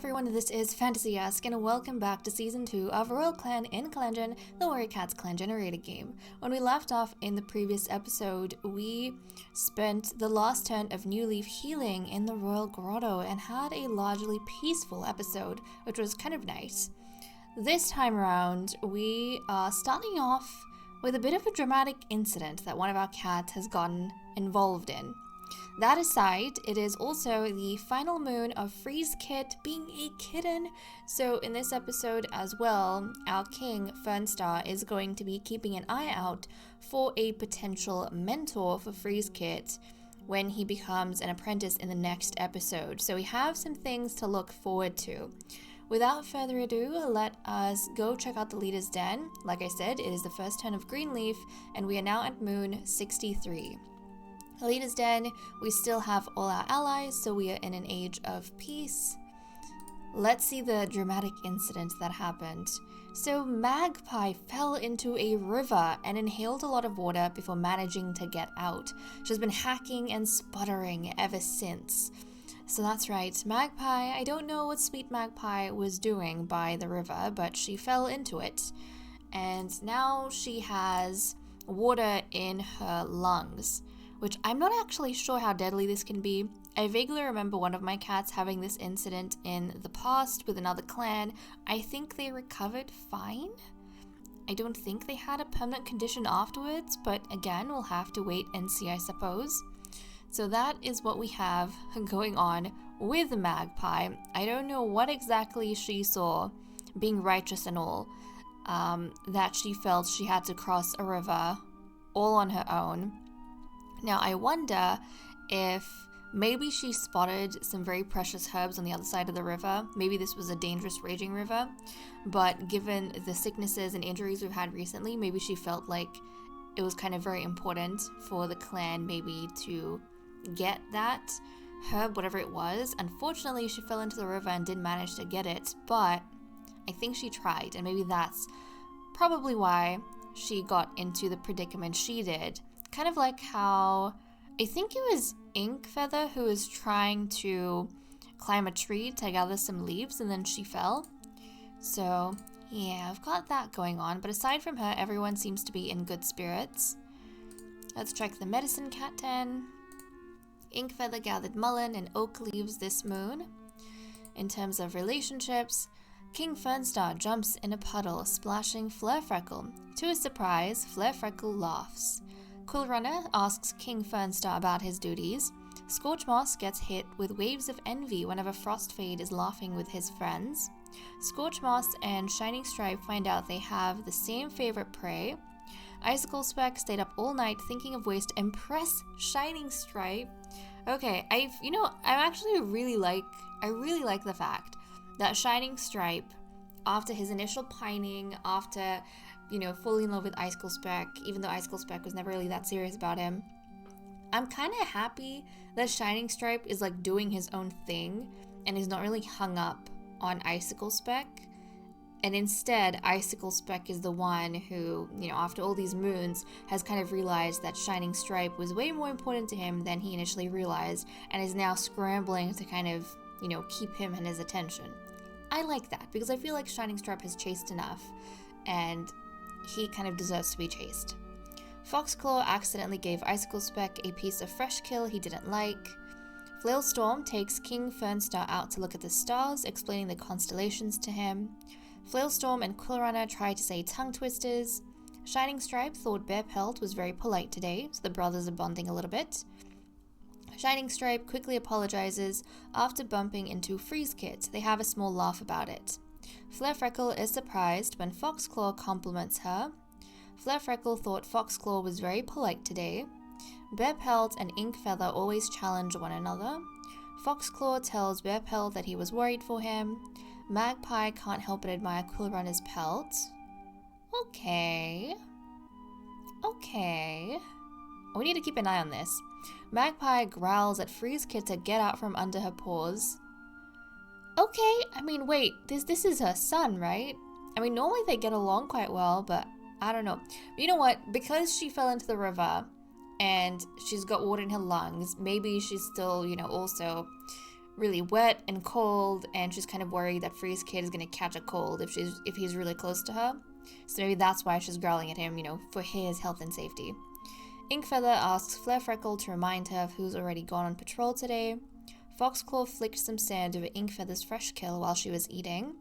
everyone, this is Fantasy-esque and welcome back to Season 2 of Royal Clan in ClanGen, the Warrior Cats clan generator game. When we left off in the previous episode, we spent the last turn of New Leaf healing in the Royal Grotto and had a largely peaceful episode, which was kind of nice. This time around, we are starting off with a bit of a dramatic incident that one of our cats has gotten involved in. That aside, it is also the final moon of Freeze Kit being a kitten, so in this episode as well, our king, Fernstar, is going to be keeping an eye out for a potential mentor for Freeze Kit when he becomes an apprentice in the next episode, so we have some things to look forward to. Without further ado, let us go check out the leader's den. Like I said, it is the first turn of Greenleaf, and we are now at moon 63. The leader's den, we still have all our allies, so we are in an age of peace. Let's see the dramatic incident that happened. So Magpie fell into a river and inhaled a lot of water before managing to get out. She's been hacking and sputtering ever since. So that's right, Magpie, I don't know what Sweet Magpie was doing by the river, but she fell into it. And now she has water in her lungs, which I'm not actually sure how deadly this can be. I vaguely remember one of my cats having this incident in the past with another clan. I think they recovered fine. I don't think they had a permanent condition afterwards, but again, we'll have to wait and see, I suppose. So that is what we have going on with Magpie. I don't know what exactly she saw, being righteous and all, that she felt she had to cross a river all on her own. Now, I wonder if maybe she spotted some very precious herbs on the other side of the river. Maybe this was a dangerous raging river, but given the sicknesses and injuries we've had recently, maybe she felt like it was kind of very important for the clan maybe to get that herb, whatever it was. Unfortunately, she fell into the river and didn't manage to get it, but I think she tried, and maybe that's probably why she got into the predicament she did. Kind of like how, I think it was Ink Feather who was trying to climb a tree to gather some leaves and then she fell. So yeah, I've got that going on, but aside from her, everyone seems to be in good spirits. Let's check the medicine cat den. Ink Feather gathered mullein and oak leaves this moon. In terms of relationships, King Fernstar jumps in a puddle, splashing Flairfreckle. To his surprise, Flairfreckle laughs. Coolrunner asks King Fernstar about his duties. Scorchmoss gets hit with waves of envy whenever Frostfade is laughing with his friends. Scorchmoss and Shining Stripe find out they have the same favorite prey. Icicle Speck stayed up all night thinking of ways to impress Shining Stripe. Okay, I really like the fact that Shining Stripe, after his initial pining, after falling in love with Icicle Speck, even though Icicle Speck was never really that serious about him, I'm kind of happy that Shining Stripe is like doing his own thing and is not really hung up on Icicle Speck. And instead, Icicle Speck is the one who, after all these moons, has kind of realized that Shining Stripe was way more important to him than he initially realized, and is now scrambling to kind of, keep him and his attention. I like that, because I feel like Shining Stripe has chased enough, and he kind of deserves to be chased. Foxclaw accidentally gave Icicle Speck a piece of fresh kill he didn't like. Flailstorm takes King Fernstar out to look at the stars, explaining the constellations to him. Flailstorm and Coolrunner try to say tongue twisters. Shining Stripe thought Bearpelt was very polite today, so the brothers are bonding a little bit. Shining Stripe quickly apologizes after bumping into Freeze Kit. They have a small laugh about it. Flairfreckle is surprised when Foxclaw compliments her. Flairfreckle thought Foxclaw was very polite today. Bearpelt and Ink Feather always challenge one another. Foxclaw tells Bearpelt that he was worried for him. Magpie can't help but admire Coolrunner's pelt. Okay. We need to keep an eye on this. Magpie growls at Freeze Kit to get out from under her paws. Okay, wait, this is her son, right? Normally they get along quite well, but I don't know. You know what? Because she fell into the river and she's got water in her lungs, maybe she's still, also really wet and cold, and she's kind of worried that Freeze Kid is going to catch a cold if he's really close to her. So maybe that's why she's growling at him, for his health and safety. Inkfeather asks Flurfreckle to remind her of who's already gone on patrol today. Foxclaw flicked some sand over Inkfeather's fresh kill while she was eating.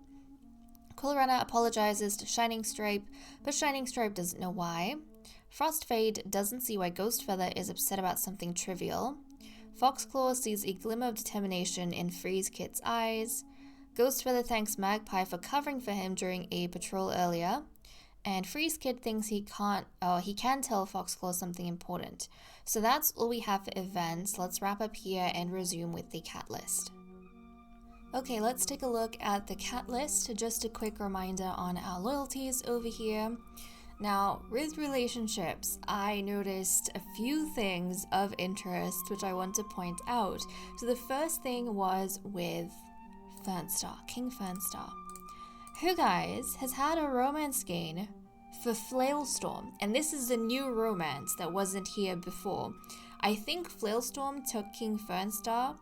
Quillrunner apologizes to Shining Stripe, but Shining Stripe doesn't know why. Frostfade doesn't see why Ghostfeather is upset about something trivial. Foxclaw sees a glimmer of determination in Freeze Kid's eyes. Ghostfeather thanks Magpie for covering for him during a patrol earlier. And Freeze Kid thinks he can tell Foxclaw something important. So that's all we have for events. Let's wrap up here and resume with the cat list. Okay, let's take a look at the cat list. Just a quick reminder on our loyalties over here. Now, with relationships, I noticed a few things of interest which I want to point out. So the first thing was with Fernstar, King Fernstar, who, guys, has had a romance gain for Flailstorm, and this is a new romance that wasn't here before. I think Flailstorm took King Fernstar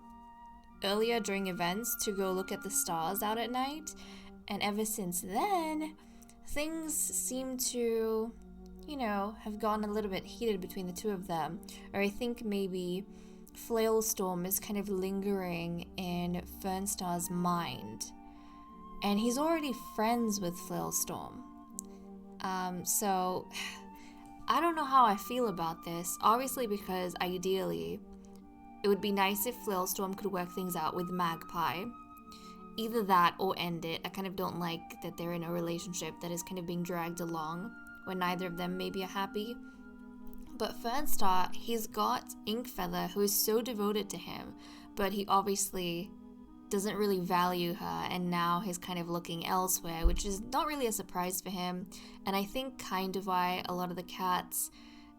earlier during events to go look at the stars out at night, and ever since then, things seem to, have gone a little bit heated between the two of them. Or I think maybe Flailstorm is kind of lingering in Fernstar's mind. And he's already friends with Flailstorm. So I don't know how I feel about this. Obviously, because ideally, it would be nice if Flailstorm could work things out with Magpie. Either that or end it. I kind of don't like that they're in a relationship that is kind of being dragged along when neither of them maybe are happy. But Fernstar, he's got Inkfeather, who is so devoted to him, but he obviously doesn't really value her, and now he's kind of looking elsewhere, which is not really a surprise for him. And I think kind of why a lot of the cats,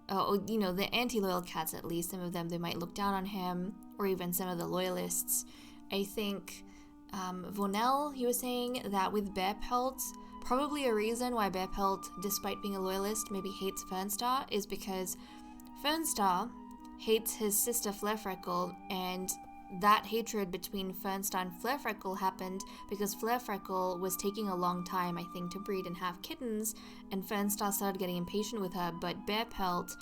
the anti-loyal cats at least, some of them, they might look down on him, or even some of the loyalists. I think Vonel, he was saying that with Bearpelt, probably a reason why Bearpelt, despite being a loyalist, maybe hates Fernstar is because Fernstar hates his sister Flurfreckle, and that hatred between Fernstar and Flurfreckle happened because Flurfreckle was taking a long time, I think, to breed and have kittens, and Fernstar started getting impatient with her, but Bearpelt,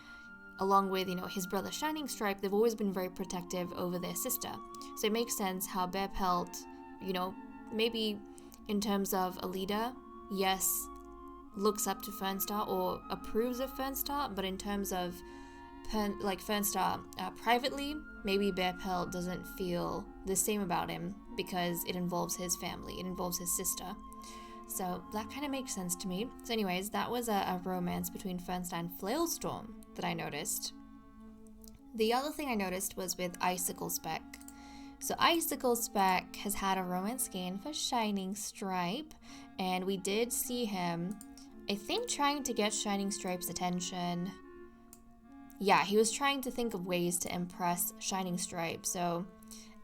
along with, his brother Shining Stripe, they've always been very protective over their sister. So it makes sense how Bearpelt, maybe in terms of a leader, yes, looks up to Fernstar or approves of Fernstar, but in terms of Fernstar privately, maybe Bearpelt doesn't feel the same about him because it involves his family, it involves his sister. So that kind of makes sense to me. So anyways, that was a romance between Fernstar and Flailstorm that I noticed. The other thing I noticed was with Icicle Speck. So Icicle Speck has had a romance gain for Shining Stripe, and we did see him, I think, trying to get Shining Stripe's attention. Yeah, he was trying to think of ways to impress Shining Stripe. So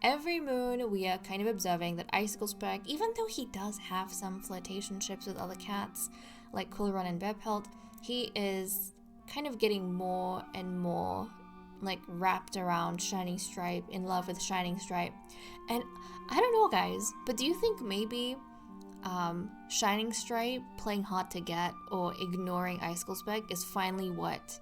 every moon we are kind of observing that Icicle Speck, even though he does have some flirtationships with other cats like Quillrun and Bearpelt, he is kind of getting more and more wrapped around Shining Stripe, in love with Shining Stripe. And I don't know, guys, but do you think maybe Shining Stripe playing hard to get or ignoring Icicle Speck is finally what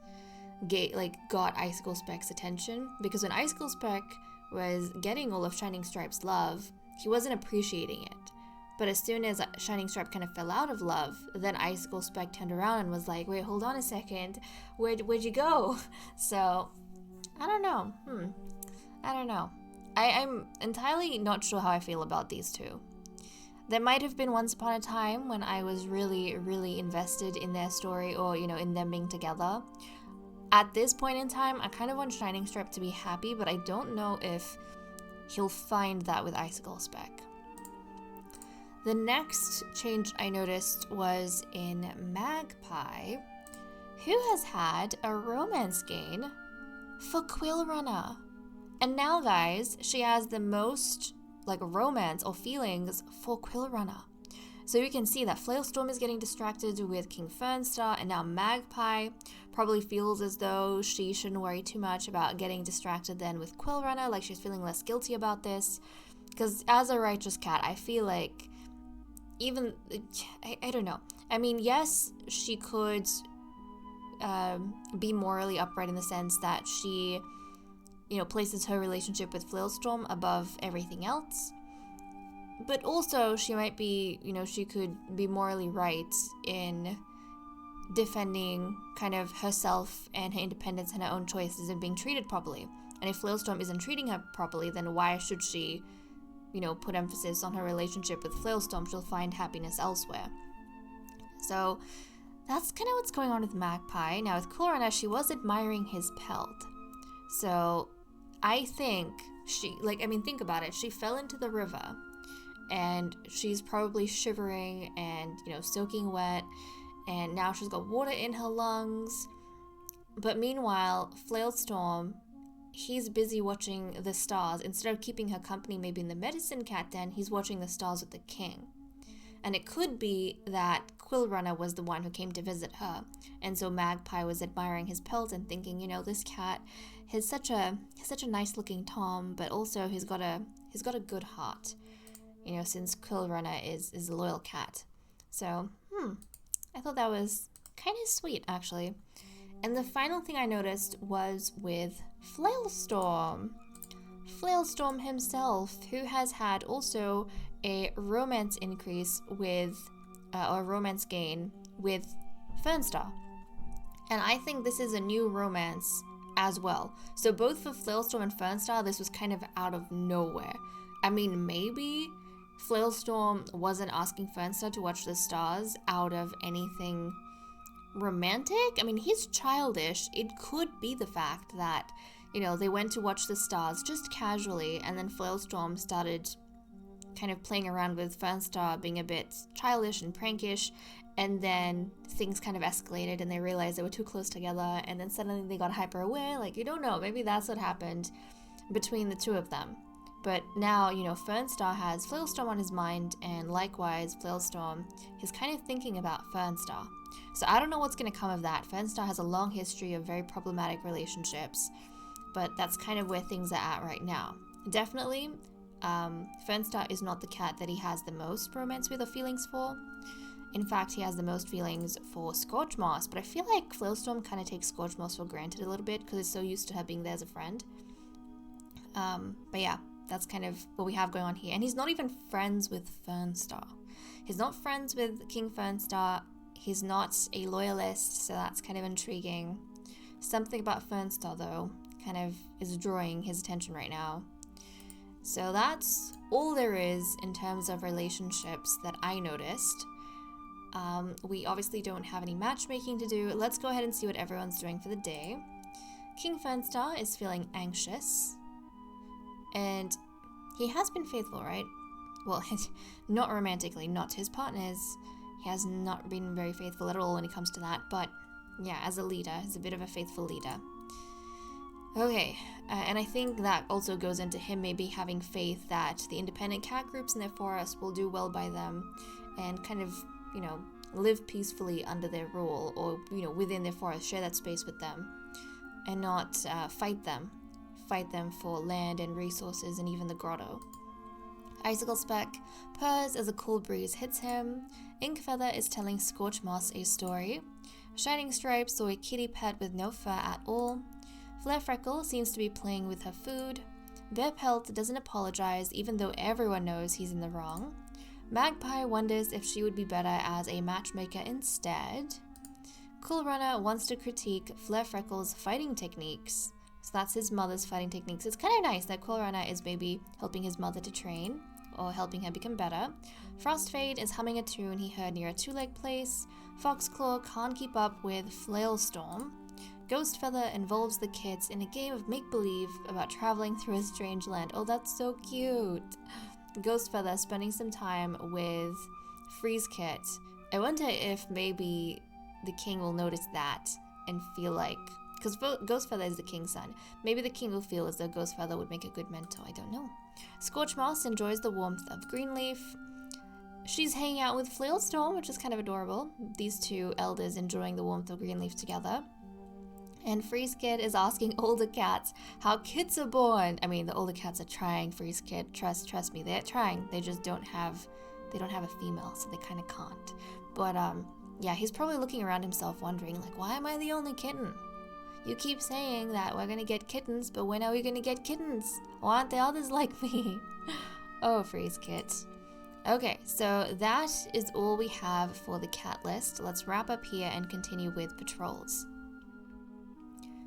got Icicle Speck's attention? Because when Icicle Speck was getting all of Shining Stripe's love, he wasn't appreciating it. But as soon as Shining Stripe kind of fell out of love, then Icicle Speck turned around and was like, wait, hold on a second, where'd you go? So I don't know. I don't know. I'm entirely not sure how I feel about these two. There might have been once upon a time when I was really, really invested in their story, or, in them being together. At this point in time, I kind of want Shining Stripe to be happy, but I don't know if he'll find that with Icicle Speck. The next change I noticed was in Magpie, who has had a romance gain for Quillrunner. And now, guys, she has the most romance or feelings for Quillrunner. So you can see that Flailstorm is getting distracted with King Fernstar, and now Magpie probably feels as though she shouldn't worry too much about getting distracted then with Quillrunner, she's feeling less guilty about this. Because as a righteous cat, I feel like even, I don't know. I mean, yes, she could be morally upright in the sense that she, places her relationship with Flailstorm above everything else. But also, she might be, she could be morally right in defending kind of herself and her independence and her own choices and being treated properly. And if Flailstorm isn't treating her properly, then why should she, put emphasis on her relationship with Flailstorm? She'll find happiness elsewhere. So that's kind of what's going on with Magpie. Now with Coolrunner, she was admiring his pelt. So I think think about it. She fell into the river and she's probably shivering and, soaking wet, and now she's got water in her lungs. But meanwhile, Flailstorm, he's busy watching the stars. Instead of keeping her company maybe in the medicine cat den, he's watching the stars with the king. And it could be that Quillrunner was the one who came to visit her, and so Magpie was admiring his pelt and thinking, this cat is such a nice looking Tom, but also he's got a good heart, since Quillrunner is a loyal cat. So I thought that was kind of sweet, actually. And the final thing I noticed was with Flailstorm. Flailstorm himself, who has had also a romance increase with, or romance gain with Fernstar. And I think this is a new romance as well. So both for Flailstorm and Fernstar, this was kind of out of nowhere. I mean, maybe Flailstorm wasn't asking Fernstar to watch the stars out of anything romantic. I mean, he's childish. It could be the fact that, they went to watch the stars just casually, and then Flailstorm started kind of playing around with Fernstar, being a bit childish and prankish, and then things kind of escalated and they realized they were too close together, and then suddenly they got hyper aware. Like, you don't know, maybe that's what happened between the two of them. But now, Fernstar has Flailstorm on his mind, and likewise, Flailstorm is kind of thinking about Fernstar. So I don't know what's going to come of that. Fernstar has a long history of very problematic relationships, but that's kind of where things are at right now. Definitely, Fernstar is not the cat that he has the most romance with or feelings for. In fact, he has the most feelings for Scorchmoss, but I feel like Flailstorm kind of takes Scorchmoss for granted a little bit because it's so used to her being there as a friend. But yeah, that's kind of what we have going on here. And he's not even friends with Fernstar. He's not friends with King Fernstar. He's not a loyalist, so that's kind of intriguing. Something about Fernstar, though, kind of is drawing his attention right now. So that's all there is in terms of relationships that I noticed. We obviously don't have any matchmaking to do. Let's go ahead and see what everyone's doing for the day. King Fernstar is feeling anxious. And he has been faithful, right? Well, not romantically, not to his partners. He has not been very faithful at all when it comes to that. But yeah, as a leader, he's a bit of a faithful leader. Okay, and I think that also goes into him maybe having faith that the independent cat groups in their forest will do well by them and kind of, live peacefully under their rule, or, within their forest, share that space with them and not fight them for land and resources and even the grotto. Icicle Speck purrs as a cool breeze hits him. Inkfeather is telling Scorchmoss a story. Shining Stripe saw a kitty pet with no fur at all. Flare Freckle seems to be playing with her food. Bear Pelt doesn't apologize even though everyone knows he's in the wrong. Magpie wonders if she would be better as a matchmaker instead. Coolrunner wants to critique Flare Freckle's fighting techniques. So that's his mother's fighting techniques. It's kind of nice that Coolrunner is maybe helping his mother to train or helping her become better. Frostfade is humming a tune he heard near a two-leg place. Foxclaw can't keep up with Flailstorm. Ghostfeather involves the kids in a game of make-believe about traveling through a strange land. Oh, that's so cute. Ghostfeather spending some time with Freezekit. I wonder if maybe the king will notice that and feel like, because Ghostfeather is the king's son, maybe the king will feel as though Ghostfeather would make a good mentor. I don't know. Scorchmoss enjoys the warmth of Greenleaf. She's hanging out with Flailstorm, which is kind of adorable. These two elders enjoying the warmth of Greenleaf together. And Freeze Kid is asking older cats how kids are born. I mean, the older cats are trying, Freeze Kid. Trust me, they're trying. They just don't have a female, so they kind of can't. But yeah, he's probably looking around himself wondering, like, why am I the only kitten? You keep saying that we're gonna get kittens, but when are we gonna get kittens? Why aren't there others like me? Oh, Freeze Kid. Okay, so that is all we have for the cat list. Let's wrap up here and continue with patrols.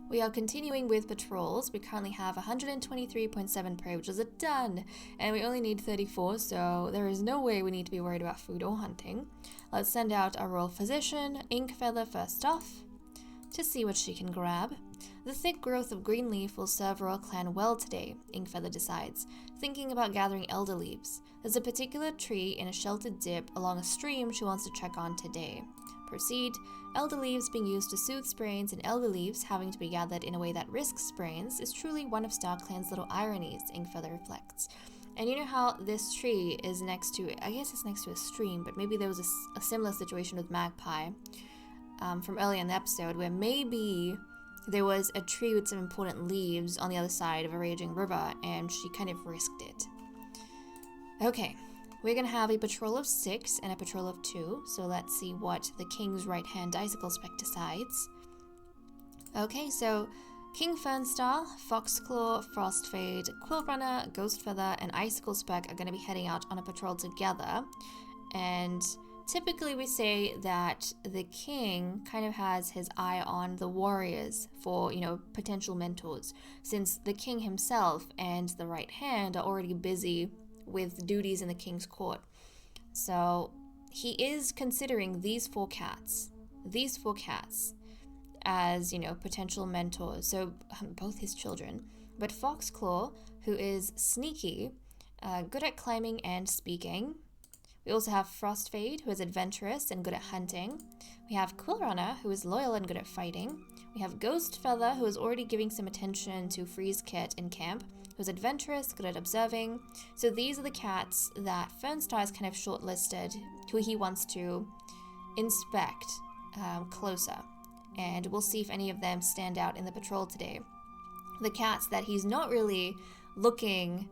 We are continuing with patrols. We currently have 123.7 prey, which is a ton, and we only need 34, so there is no way we need to be worried about food or hunting. Let's send out our royal physician, Inkfeather, first off, to see what she can grab. The thick growth of green leaf will serve Royal Clan well today, Inkfeather decides, thinking about gathering elder leaves. There's a particular tree in a sheltered dip along a stream she wants to check on today. Proceed. Elder leaves being used to soothe sprains and elder leaves having to be gathered in a way that risks sprains is truly one of StarClan's little ironies, Inkfeather reflects. And you know how this tree is next to, I guess it's next to a stream, but maybe there was a similar situation with Magpie from earlier in the episode where maybe there was a tree with some important leaves on the other side of a raging river and she kind of risked it. Okay. We're going to have a patrol of 6 and a patrol of 2, so let's see what the King's right-hand icicle spec decides. Okay, so King Fernstar, Foxclaw, Frostfade, Quillrunner, Ghostfeather, and Icicle Spec are going to be heading out on a patrol together, and typically we say that the King kind of has his eye on the warriors for, potential mentors, since the King himself and the right hand are already busy with duties in the King's court. So he is considering these four cats as, potential mentors. So both his children. But Foxclaw, who is sneaky, good at climbing and speaking. We also have Frostfade, who is adventurous and good at hunting. We have Quillrunner, who is loyal and good at fighting. We have Ghostfeather, who is already giving some attention to Freeze Kit in camp, who's adventurous, good at observing. So these are the cats that Fernstar has kind of shortlisted, who he wants to inspect closer. And we'll see if any of them stand out in the patrol today. The cats that he's not really looking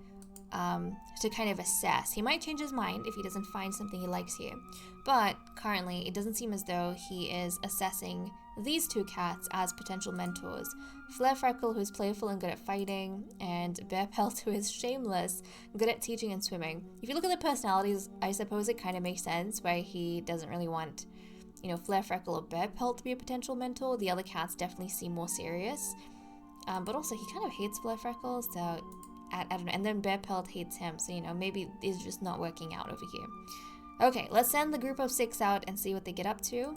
to kind of assess. He might change his mind if he doesn't find something he likes here. But currently, it doesn't seem as though he is assessing these two cats as potential mentors. Flare Freckle, who is playful and good at fighting, and Bear Pelt, who is shameless, good at teaching and swimming. If you look at the personalities, I suppose it kind of makes sense why he doesn't really want, Flare Freckle or Bear Pelt to be a potential mentor. The other cats definitely seem more serious. But also, he kind of hates Flare Freckle, so I don't know. And then Bear Pelt hates him, so, maybe it's just not working out over here. Okay, let's send the group of 6 out and see what they get up to.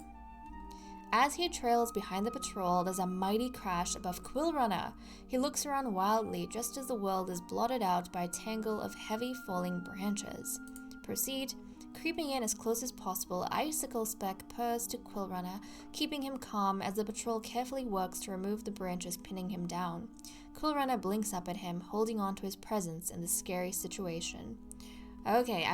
As he trails behind the patrol, there's a mighty crash above Quillrunner. He looks around wildly just as the world is blotted out by a tangle of heavy falling branches. Proceed. Creeping in as close as possible, Icicle Spec purrs to Quillrunner, keeping him calm as the patrol carefully works to remove the branches pinning him down. Quillrunner blinks up at him, holding on to his presence in this scary situation. Okay,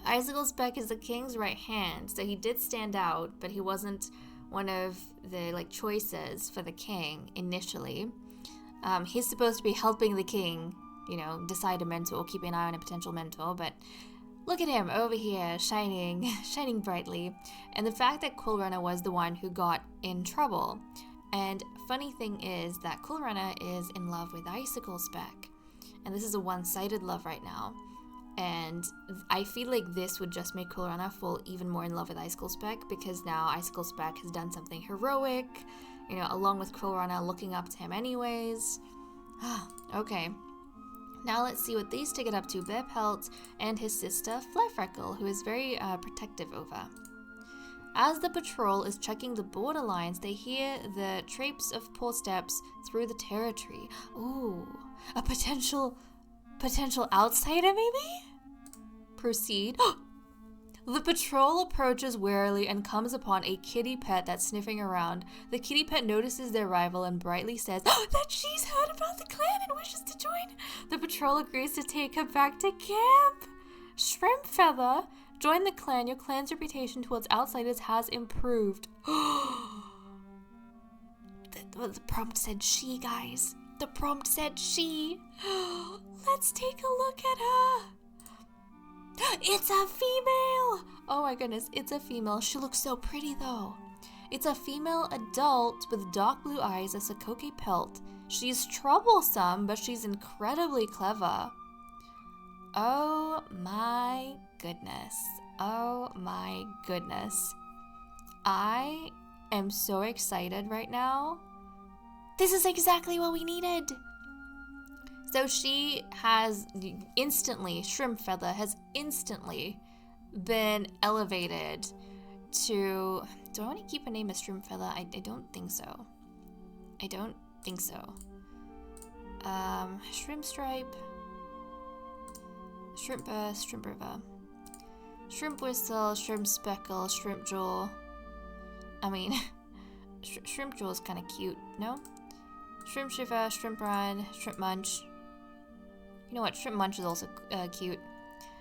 Icicle Spec is the King's right hand, so he did stand out, but he wasn't one of the choices for the King initially. He's supposed to be helping the King, decide a mentor or keep an eye on a potential mentor, but look at him over here, shining brightly. And the fact that Quillrunner was the one who got in trouble. And funny thing is that Quillrunner is in love with Icicle Spec, and this is a one-sided love right now. And I feel like this would just make Quillrunner fall even more in love with Icicle Spec, because now Icicle Spec has done something heroic, along with Quillrunner looking up to him anyways. Okay. Now let's see what these two get up to. Bear Pelt and his sister, Flare Freckle, who is very protective over. As the patrol is checking the borderlines, they hear the traipse of poor steps through the territory. Ooh, a potential outsider maybe? Proceed. The patrol approaches warily and comes upon a kitty pet that's sniffing around. The kitty pet notices their arrival and brightly says that she's heard about the clan and wishes to join. The patrol agrees to take her back to camp. Shrimp Feather, join the clan. Your clan's reputation towards outsiders has improved. The prompt said she, guys. The prompt said she. Let's take a look at her. It's a female. Oh my goodness, it's a female. She looks so pretty though. It's a female adult with dark blue eyes, a Sakoke pelt. She's troublesome, but she's incredibly clever. Oh my goodness. Oh my goodness. I am so excited right now. This is exactly what we needed. So she has instantly, Shrimp Feather has instantly been elevated to... Do I want to keep a name as Shrimp Feather? I don't think so. I don't think so. Shrimp Stripe. Shrimp Burst, Shrimp River. Shrimp Whistle, Shrimp Speckle, Shrimp Jaw. I mean, Shrimp Jaw is kind of cute, no? Shrimp Shiver, Shrimp Run, Shrimp Munch. You know what? Shrimp Munch is also cute.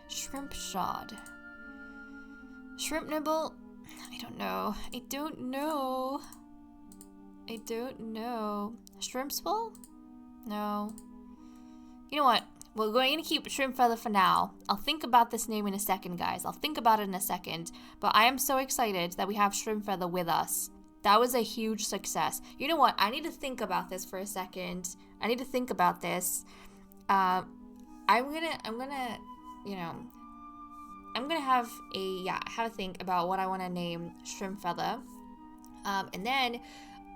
Shrimp Shod. Shrimp Nibble? I don't know. I don't know. I don't know. Shrimp Swell? No. You know what? We're going to keep Shrimp Feather for now. I'll think about this name in a second, guys. I'll think about it in a second. But I am so excited that we have Shrimp Feather with us. That was a huge success. You know what? I need to think about this for a second. I need to think about this. I'm gonna, you know, I'm gonna have a think about what I want to name Shrimp Feather. And then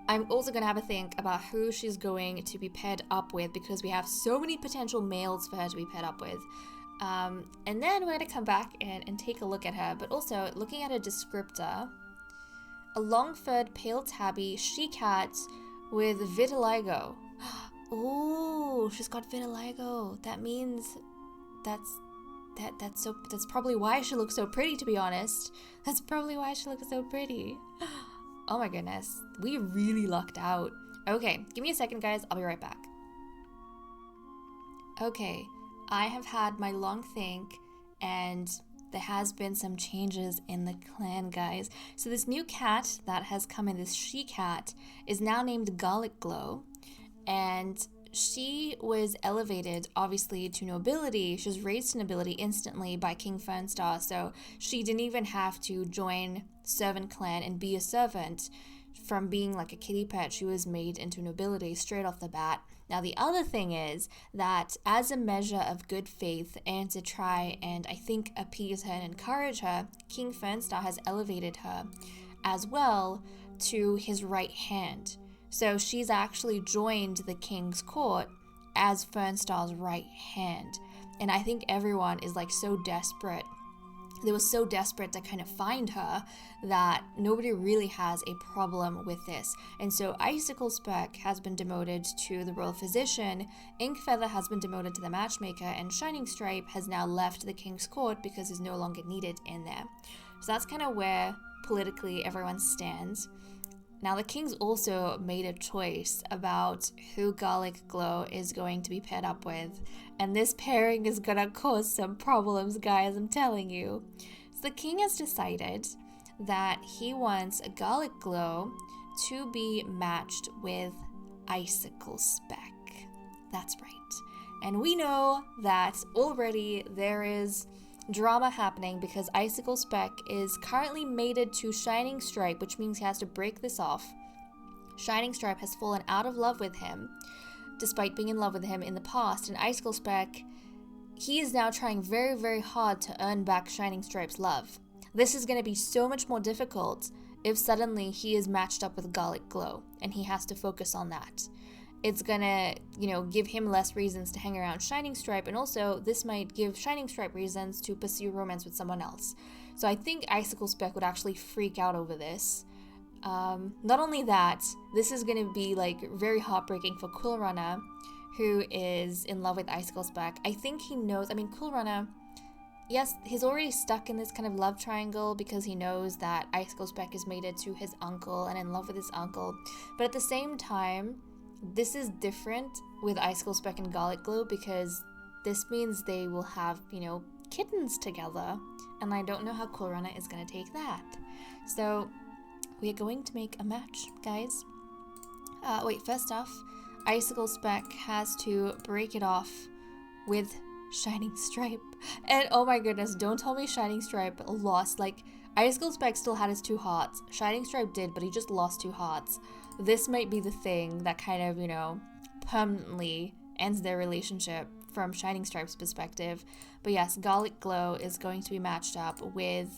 I'm also gonna have a think about who she's going to be paired up with, because we have so many potential males for her to be paired up with. And then we're gonna come back and take a look at her, but also looking at a descriptor. A long-furred pale tabby she-cat with vitiligo. Oh, she's got vitiligo. That means that's probably why she looks so pretty, to be honest. That's probably why she looks so pretty. Oh my goodness. We really lucked out. Okay, give me a second, guys. I'll be right back. Okay, I have had my long think, and there has been some changes in the clan, guys. So this new cat that has come in, this she-cat, is now named Garlic Glow, and she was elevated, obviously, to nobility. She was raised to nobility instantly by King Fernstar, so she didn't even have to join Servant Clan and be a servant. From being like a kitty pet, she was made into nobility straight off the bat. Now, the other thing is that as a measure of good faith and to try and, I think, appease her and encourage her, King Fernstar has elevated her as well to his right hand. So she's actually joined the king's court as Fernstar's right hand. And I think everyone is like so desperate. They were so desperate to kind of find her that nobody really has a problem with this. And so Icicle Speck has been demoted to the royal physician, Ink Feather has been demoted to the matchmaker, and Shining Stripe has now left the king's court because he's no longer needed in there. So that's kind of where politically everyone stands. Now, the king's also made a choice about who Garlic Glow is going to be paired up with, and this pairing is gonna cause some problems, guys, I'm telling you. So the king has decided that he wants a Garlic Glow to be matched with Icicle Speck. That's right. And we know that already there is drama happening because Icicle Speck is currently mated to Shining Stripe, which means he has to break this off. Shining Stripe has fallen out of love with him, despite being in love with him in the past, and Icicle Speck, he is now trying very, very hard to earn back Shining Stripe's love. This is going to be so much more difficult if suddenly he is matched up with Garlic Glow, and he has to focus on that. It's gonna, give him less reasons to hang around Shining Stripe, and also this might give Shining Stripe reasons to pursue romance with someone else. So I think Icicle Speck would actually freak out over this. Not only that, this is gonna be very heartbreaking for Quill Runner, who is in love with Icicle Speck. I think he knows, Quill Runner, yes, he's already stuck in this kind of love triangle because he knows that Icicle Speck is mated to his uncle and in love with his uncle, but at the same time, this is different with Icicle Speck and Garlic Glow because this means they will have, kittens together. And I don't know how Quill Runner is going to take that. So we are going to make a match, guys. Wait, first off, Icicle Spec has to break it off with Shining Stripe. And oh my goodness, don't tell me Shining Stripe lost. Like, Icicle Spec still had his 2 hearts. Shining Stripe did, but he just lost 2 hearts. This might be the thing that kind of, you know, permanently ends their relationship from Shining Stripe's perspective. But yes, Garlic Glow is going to be matched up with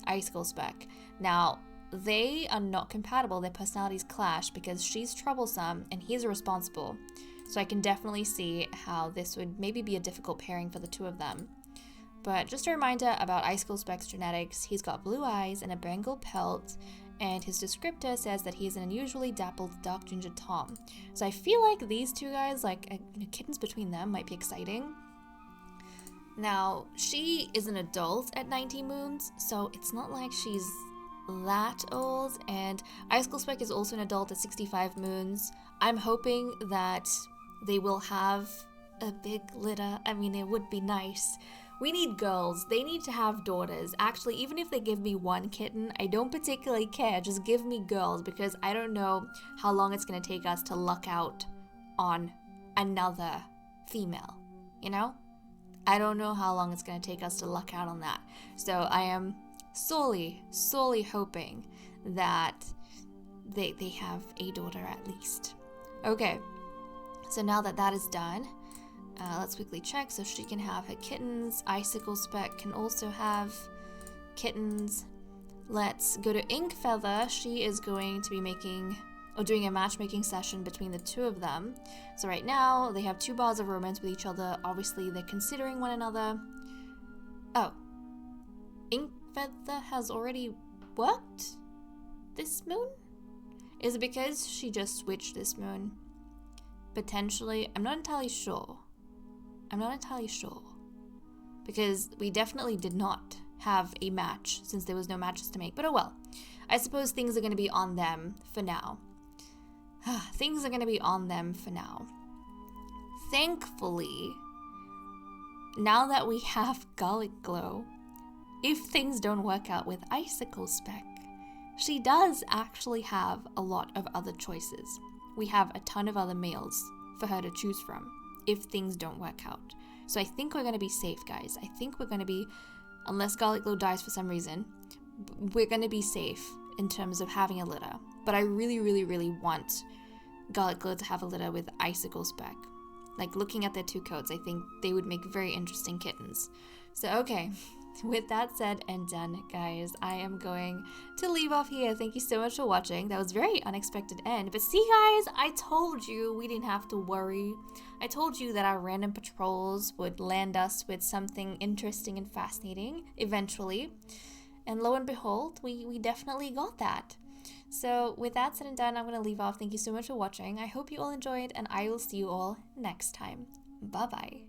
Icicle Spec. Now, they are not compatible. Their personalities clash because she's troublesome and he's irresponsible. So I can definitely see how this would maybe be a difficult pairing for the 2 of them. But just a reminder about Icicle Spec's genetics. He's got blue eyes and a Bengal pelt, and his descriptor says that he's an unusually dappled dark ginger Tom. So I feel like these 2 guys, like kittens between them, might be exciting. Now, she is an adult at 90 moons, so it's not like she's that old, and Icicle Spec is also an adult at 65 moons. I'm hoping that they will have a big litter. I mean, it would be nice. We need girls. They need to have daughters. Actually, even if they give me 1 kitten, I don't particularly care. Just give me girls, because I don't know how long it's going to take us to luck out on another female, you know? I don't know how long it's going to take us to luck out on that. So I am solely hoping that they have a daughter at least. Okay, so now that that is done, let's quickly check so she can have her kittens. Icicle Spec can also have kittens. Let's go to Ink Feather. She is going to be doing a matchmaking session between the 2 of them. So right now they have 2 bars of romance with each other. Obviously they're considering one another. Oh, Ink Feather has already worked this moon? Is it because she just switched this moon? Potentially. I'm not entirely sure. Because we definitely did not have a match since there was no matches to make. But oh well. I suppose things are going to be on them for now. Thankfully, now that we have Garlic Glow, if things don't work out with Icicle Spec, she does actually have a lot of other choices. We have a ton of other males for her to choose from if things don't work out. So I think we're going to be safe, guys. I think we're going to be, unless Garlic Glow dies for some reason, we're going to be safe in terms of having a litter. But I really want Garlic Glow to have a litter with Icicle Spec. Like, looking at their 2 coats, I think they would make very interesting kittens. So, okay. With that said and done, guys, I am going to leave off here. Thank you so much for watching. That was a very unexpected end. But see, guys, I told you we didn't have to worry. I told you that our random patrols would land us with something interesting and fascinating eventually. And lo and behold, we definitely got that. So with that said and done, I'm going to leave off. Thank you so much for watching. I hope you all enjoyed, and I will see you all next time. Bye-bye.